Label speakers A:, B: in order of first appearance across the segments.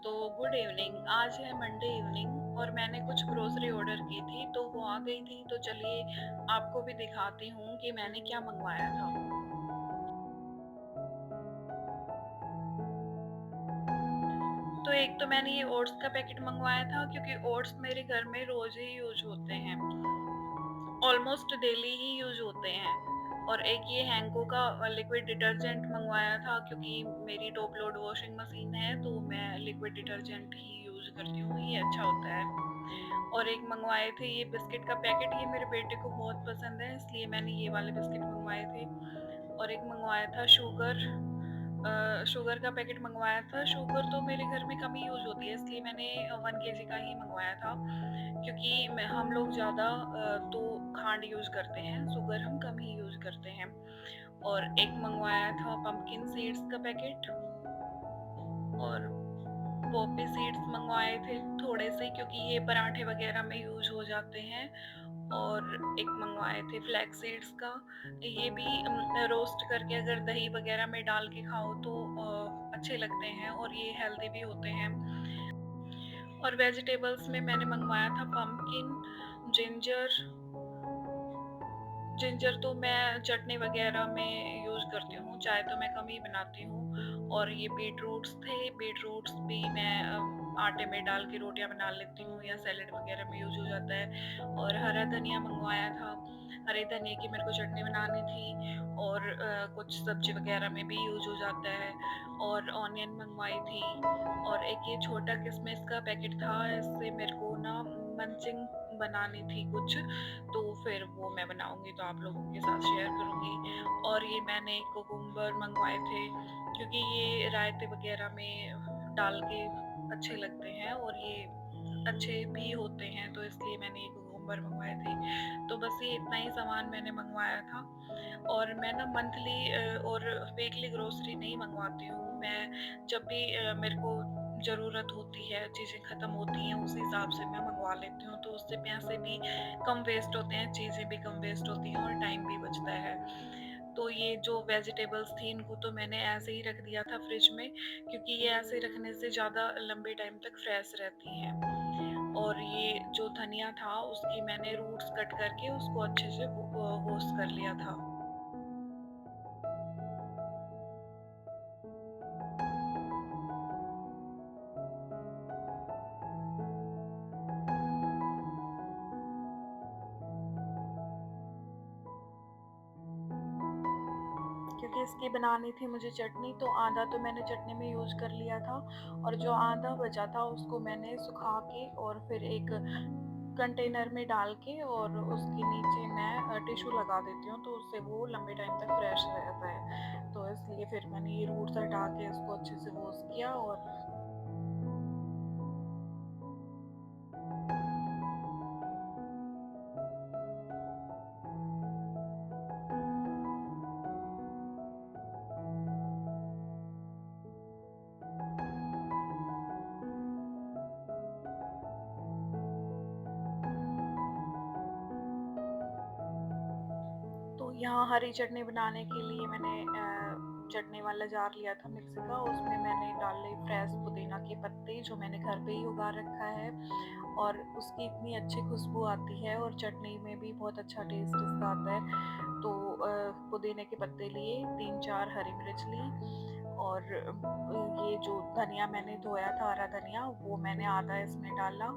A: तो good evening. आज है मंडे इवनिंग और मैंने कुछ ग्रोसरी ऑर्डर की थी तो वो आ गई थी। तो चलिए आपको भी दिखाती हूँ कि मैंने क्या मंगवाया था। तो एक तो मैंने ये ओट्स का पैकेट मंगवाया था क्योंकि ओट्स मेरे घर में रोज ही यूज होते हैं, ऑलमोस्ट डेली ही यूज होते हैं। और एक ये हैंको का लिक्विड डिटर्जेंट मंगवाया था क्योंकि मेरी टॉप लोड वॉशिंग मशीन है तो मैं लिक्विड डिटर्जेंट ही यूज करती हूँ, ये अच्छा होता है। और एक मंगवाए थे ये बिस्किट का पैकेट, ये मेरे बेटे को बहुत पसंद है इसलिए मैंने ये वाले बिस्किट मंगवाए थे। और एक मंगवाया था शुगर का पैकेट मंगवाया था। शुगर तो मेरे घर में कम ही यूज होती है इसलिए मैंने 1 केजी का ही मंगवाया था क्योंकि हम लोग ज़्यादा तो खांड यूज करते हैं, शुगर हम कम ही यूज करते हैं। और एक मंगवाया था पंपकिन सीड्स का पैकेट और पॉपी सीड्स मंगवाए थे थोड़े से क्योंकि ये पराठे वगैरह में यूज हो जाते हैं। और एक मंगवाए थे फ्लैक्स सीड्स का, ये भी रोस्ट करके अगर दही वगैरह में डाल के खाओ तो अच्छे लगते हैं और ये हेल्दी भी होते हैं। और वेजिटेबल्स में मैंने मंगवाया था पंपकिन, जिंजर। जिंजर तो मैं चटनी वगैरह में यूज़ करती हूँ, चाय तो मैं कम ही बनाती हूँ। और ये बीटरूट्स थे, बीटरूट्स भी मैं आटे में डाल के रोटियाँ बना लेती हूँ या सैलेड वगैरह में यूज़ हो जाता है। और हरा धनिया मंगवाया था, हरे धनिये की मेरे को चटनी बनानी थी और कुछ सब्जी वगैरह में भी यूज़ हो जाता है। और ऑनियन मंगवाई थी और एक ये छोटा किशमिश का पैकेट था, इससे मेरे को ना मंचिंग बनानी थी कुछ, तो फिर वो मैं बनाऊँगी तो आप लोगों के साथ शेयर करूँगी। और ये मैंने कुकुम्बर मंगवाए थे क्योंकि ये रायते वग़ैरह में डाल के अच्छे लगते हैं और ये अच्छे भी होते हैं, तो इसलिए मैंने ये कुकुम्बर मंगवाए थे। तो बस ये इतना ही सामान मैंने मंगवाया था। और मैं ना मंथली और वीकली ग्रोसरी नहीं मंगवाती हूँ। मैं जब भी मेरे को ज़रूरत होती है, चीज़ें ख़त्म होती हैं, उस हिसाब से मैं मँगवा लेती हूँ, तो उससे पैसे भी कम वेस्ट होते हैं, चीज़ें भी कम वेस्ट होती हैं और टाइम भी बचता है। तो ये जो वेजिटेबल्स थी इनको तो मैंने ऐसे ही रख दिया था फ्रिज में क्योंकि ये ऐसे रखने से ज़्यादा लंबे टाइम तक फ्रेश रहती हैं। और ये जो धनिया था उसकी मैंने रूट्स कट करके उसको अच्छे से वॉश कर लिया था। क्योंकि इसकी बनानी थी मुझे चटनी, तो आधा तो मैंने चटनी में यूज़ कर लिया था और जो आधा बचा था उसको मैंने सुखा के और फिर एक कंटेनर में डाल के और उसके नीचे मैं टिश्यू लगा देती हूँ, तो उससे वो लंबे टाइम तक फ्रेश रहता है। तो इसलिए फिर मैंने ये रूट्स हटा के इसको अच्छे से वॉश किया। और तो यहाँ हरी चटनी बनाने के लिए मैंने चटनी वाला जार लिया था मिक्सी का, उसमें मैंने डाले फ्रेश पुदीना के पत्ते जो मैंने घर पे ही उगा रखा है और उसकी इतनी अच्छी खुशबू आती है और चटनी में भी बहुत अच्छा टेस्ट इसका आता है। तो पुदीने के पत्ते लिए, 3-4 हरी मिर्च ली और ये जो धनिया मैंने धोया था, हरा धनिया, वो मैंने आधा इसमें डाला।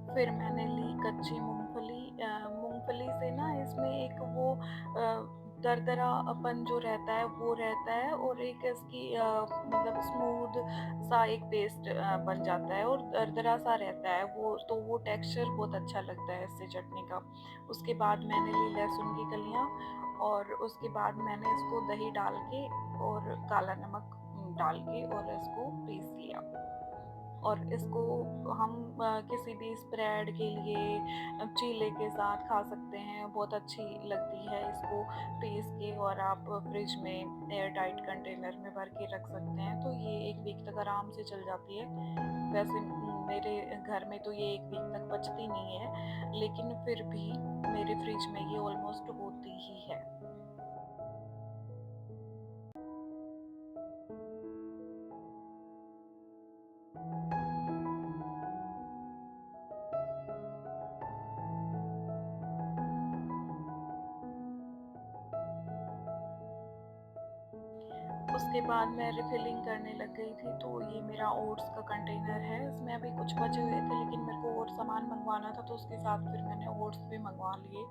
A: फिर मैंने ली कच्ची मूँगफली, मूँगफली से ना इसमें एक वो दरदरापन जो रहता है वो रहता है और एक इसकी मतलब स्मूथ सा एक पेस्ट बन जाता है और दरदरा सा रहता है वो, तो वो टेक्सचर बहुत अच्छा लगता है इससे चटनी का। उसके बाद मैंने ली लहसुन की कलियाँ और उसके बाद मैंने इसको दही डाल के और काला नमक डाल के और इसको पीस लिया। और इसको हम किसी भी स्प्रेड के लिए चीले के साथ खा सकते हैं, बहुत अच्छी लगती है इसको पीस के और आप फ्रिज में एयर टाइट कंटेनर में भर के रख सकते हैं, तो ये 1 वीक तक आराम से चल जाती है। वैसे मेरे घर में तो ये 1 वीक तक बचती नहीं है, लेकिन फिर भी मेरे फ्रिज में ये ऑलमोस्ट होती ही है। उसके बाद मैं रिफिलिंग करने लग गई थी, तो ये मेरा ओट्स का कंटेनर है, इसमें अभी कुछ बचे हुए थे लेकिन मेरे को और सामान मँगवाना था, तो उसके साथ फिर मैंने ओट्स भी मँगवा लिए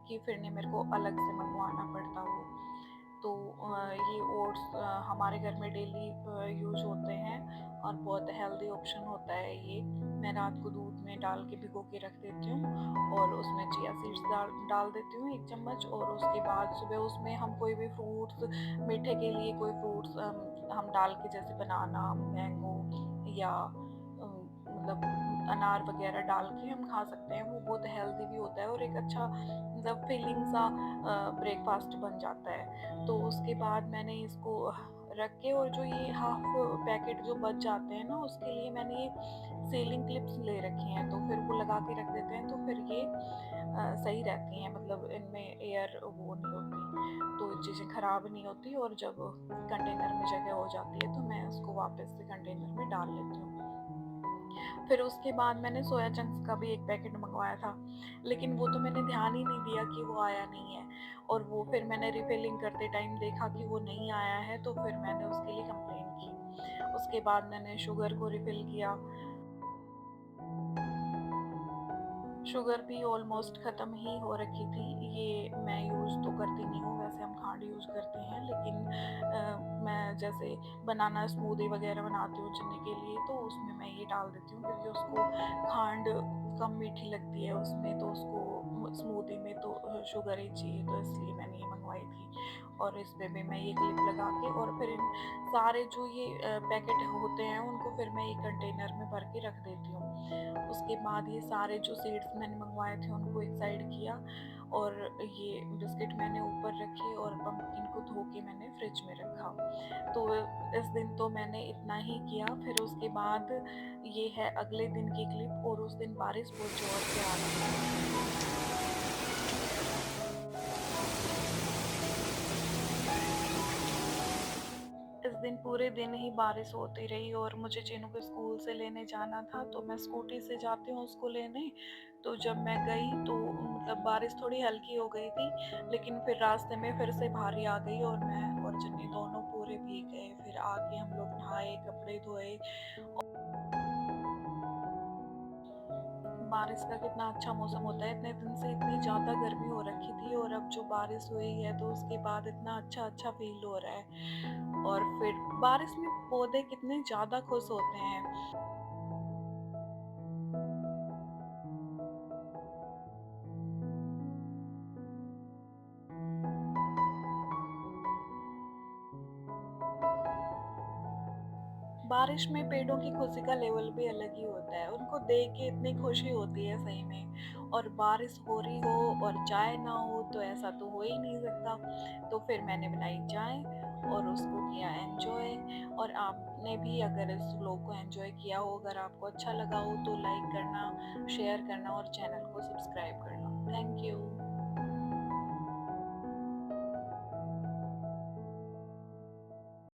A: कि फिर नहीं मेरे को अलग से मँगवाना पड़ता वो। तो ये ओट्स हमारे घर में डेली यूज़ होते हैं और बहुत हेल्दी ऑप्शन होता है ये। मैं रात को दूध में डाल के भिगो के रख देती हूँ और उसमें चिया सीड्स डाल डाल देती हूँ 1 चम्मच, और उसके बाद सुबह उसमें हम कोई भी फ्रूट्स, मीठे के लिए कोई फ्रूट्स हम डाल के, जैसे बनाना, मैंगो या मतलब अनार वग़ैरह डाल के हम खा सकते हैं। वो बहुत हेल्दी भी होता है और एक अच्छा मतलब फिलिंग सा ब्रेकफ़ास्ट बन जाता है। तो उसके बाद मैंने इसको रख के, और जो ये हाफ़ पैकेट जो बच जाते हैं ना, उसके लिए मैंने ये सीलिंग क्लिप्स ले रखी हैं, तो फिर वो लगा के रख देते हैं, तो फिर ये सही रहती हैं, मतलब इनमें एयर वो नहीं होती, तो चीज़ें ख़राब नहीं होती, और जब कंटेनर में जगह हो जाती है तो मैं उसको वापस से कंटेनर में डाल लेती हूँ। फिर उसके बाद मैंने सोया चंक्स का भी 1 पैकेट मँगवाया था, लेकिन वो तो मैंने ध्यान ही नहीं दिया कि वो आया नहीं है, और वो फिर मैंने रिफिलिंग करते टाइम देखा कि वो नहीं आया है, तो फिर मैंने उसके लिए कंप्लेन की। उसके बाद मैंने शुगर को रिफिल किया। शुगर भी ऑलमोस्ट ख़त्म ही हो रखी थी। ये मैं यूज़ तो करती नहीं हूँ, वैसे हम खांड यूज़ करते हैं, लेकिन मैं जैसे बनाना स्मूदी वग़ैरह बनाती हूँ चने के लिए, तो उसमें मैं ये डाल देती हूँ, क्योंकि उसको खांड कम मीठी लगती है उसमें, तो उसको स्मूदी में तो शुगर ही चाहिए, तो इसलिए मैंने ये मँगवाई थी। और इस पे भी मैं ये क्लिप लगा के, और फिर इन सारे जो ये पैकेट होते हैं उनको फिर मैं एक कंटेनर में भर के रख देती हूँ। उसके बाद ये सारे जो सीड्स मैंने मँगवाए थे उनको एक साइड किया, और ये बिस्किट मैंने ऊपर रखे, और पंपकिन को धो के मैंने फ्रिज में रखा। तो इस दिन तो मैंने इतना ही किया, फिर उसके बाद ये है अगले दिन की क्लिप, और उस दिन बारिश बहुत ज़ोर से आ रही थी। इस दिन पूरे दिन ही बारिश होती रही, और मुझे चीनू को स्कूल से लेने जाना था, तो मैं स्कूटी से जाती हूँ उसको लेने। तो जब मैं गई तो मतलब बारिश थोड़ी हल्की हो गई थी, लेकिन फिर रास्ते में फिर से भारी आ गई, और मैं और चन्नी दोनों पूरे भीग गए। फिर आके हम लोग नहाए, कपड़े धोए। बारिश का कितना अच्छा मौसम होता है, इतने दिन से इतनी ज़्यादा गर्मी हो रखी थी, और अब जो बारिश हुई है तो उसके बाद इतना अच्छा फ़ील हो रहा है। और फिर बारिश में पौधे कितने ज़्यादा खुश होते हैं। बारिश में पेड़ों की खुशी का लेवल भी अलग ही होता है, उनको देख के इतनी खुशी होती है सही में। और बारिश हो रही हो और चाय ना हो तो ऐसा तो हो ही नहीं सकता। तो फिर मैंने बनाई चाय और उसको किया एन्जॉय। और आपने भी अगर इस व्लॉग को एन्जॉय किया हो, अगर आपको अच्छा लगा हो, तो लाइक करना, शेयर करना और चैनल को सब्सक्राइब करना।